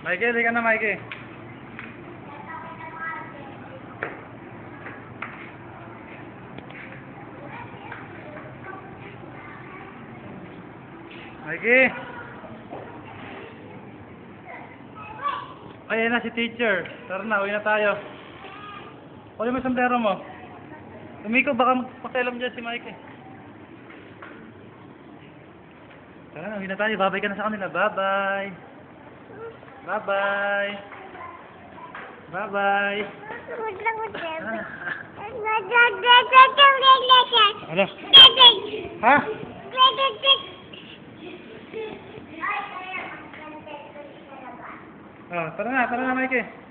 Mikey, hindi ka na, Mikey. Mikey. Ayan na si teacher. Tara na, uwi na tayo. Kunin mo yung sombrero mo. Tumiko, baka magpakialam dyan si Mikey. Tara na, uwi na tayo. Babay ka na sa kanila. Bye-bye. Bye-bye. Bye-bye. Ano? Ha? Oh, tara na, Mikey.